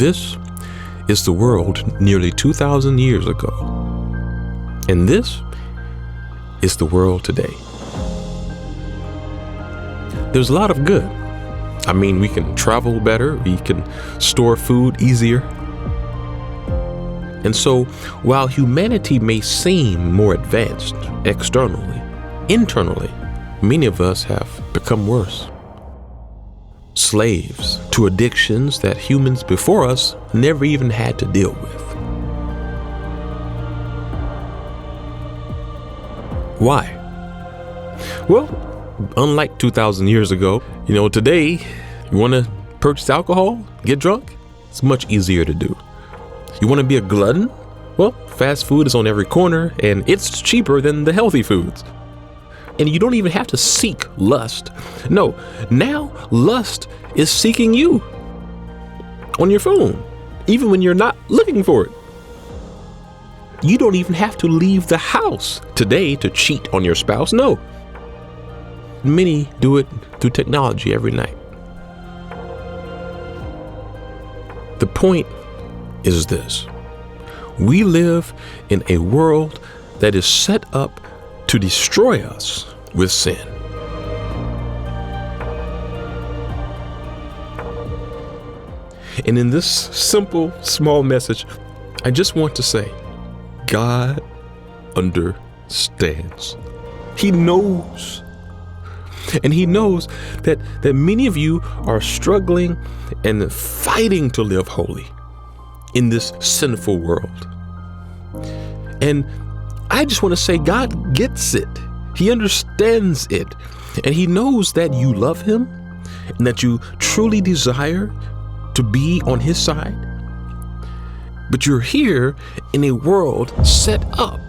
This is the world nearly 2,000 years ago. And this is the world today. There's a lot of good. I mean, we can travel better, we can store food easier. And so, while humanity may seem more advanced externally, internally, many of us have become worse. Slaves to addictions that humans before us never even had to deal with. Why? Well, unlike 2,000 years ago, today, you want to purchase alcohol, get drunk, it's much easier to do. You want to be a glutton? Well, fast food is on every corner and it's cheaper than the healthy foods. And you don't even have to seek lust. No, now lust is seeking you on your phone, even when you're not looking for it. You don't even have to leave the house today to cheat on your spouse. No. Many do it through technology every night. The point is this: we live in a world that is set up to destroy us with sin. And in this simple, small message, I just want to say, God understands. He knows. And he knows that many of you are struggling and fighting to live holy in this sinful world. And I just want to say, God gets it. He understands it. And he knows that you love him and that you truly desire to be on his side. But you're here in a world set up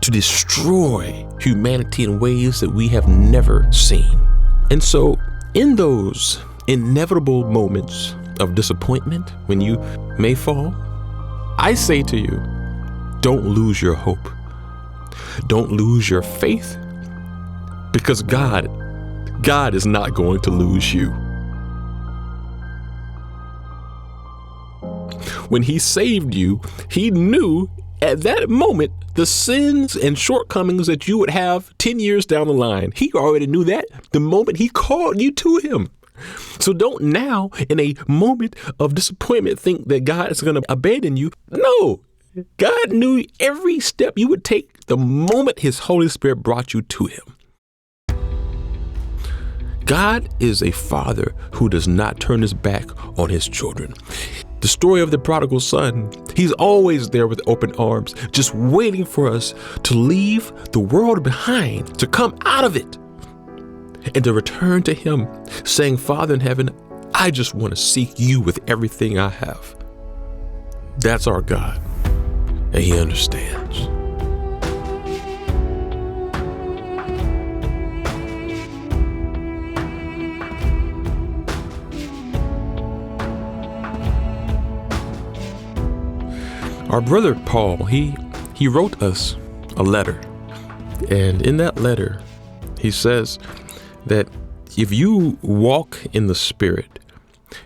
to destroy humanity in ways that we have never seen. And so in those inevitable moments of disappointment, when you may fall, I say to you, don't lose your hope. Don't lose your faith, because God is not going to lose you. When he saved you, he knew at that moment the sins and shortcomings that you would have 10 years down the line. He already knew that the moment he called you to him. So don't now, in a moment of disappointment, think that God is going to abandon you. No, God knew every step you would take the moment his Holy Spirit brought you to him. God is a father who does not turn his back on his children. The story of the prodigal son, he's always there with open arms, just waiting for us to leave the world behind, to come out of it, and to return to him, saying, Father in heaven, I just want to seek you with everything I have. That's our God, and he understands. Our brother Paul, he wrote us a letter. And in that letter, he says that if you walk in the Spirit,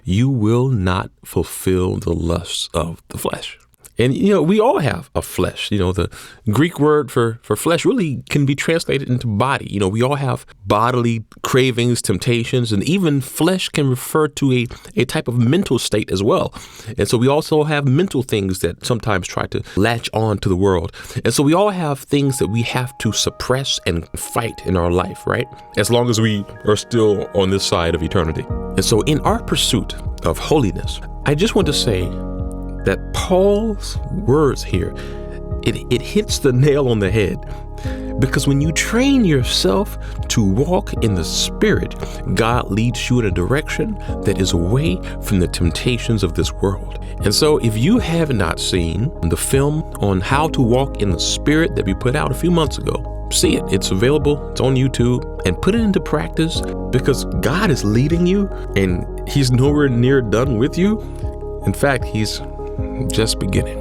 you will not fulfill the lusts of the flesh. And, we all have a flesh. The Greek word for flesh really can be translated into body. We all have bodily cravings, temptations, and even flesh can refer to a type of mental state as well. And so we also have mental things that sometimes try to latch on to the world. And so we all have things that we have to suppress and fight in our life, right? As long as we are still on this side of eternity. And so in our pursuit of holiness, I just want to say that Paul's words here, it hits the nail on the head. Because when you train yourself to walk in the Spirit, God leads you in a direction that is away from the temptations of this world. And so if you have not seen the film on how to walk in the Spirit that we put out a few months ago, see it. It's available. It's on YouTube. And put it into practice, because God is leading you and he's nowhere near done with you. In fact, he's just beginning.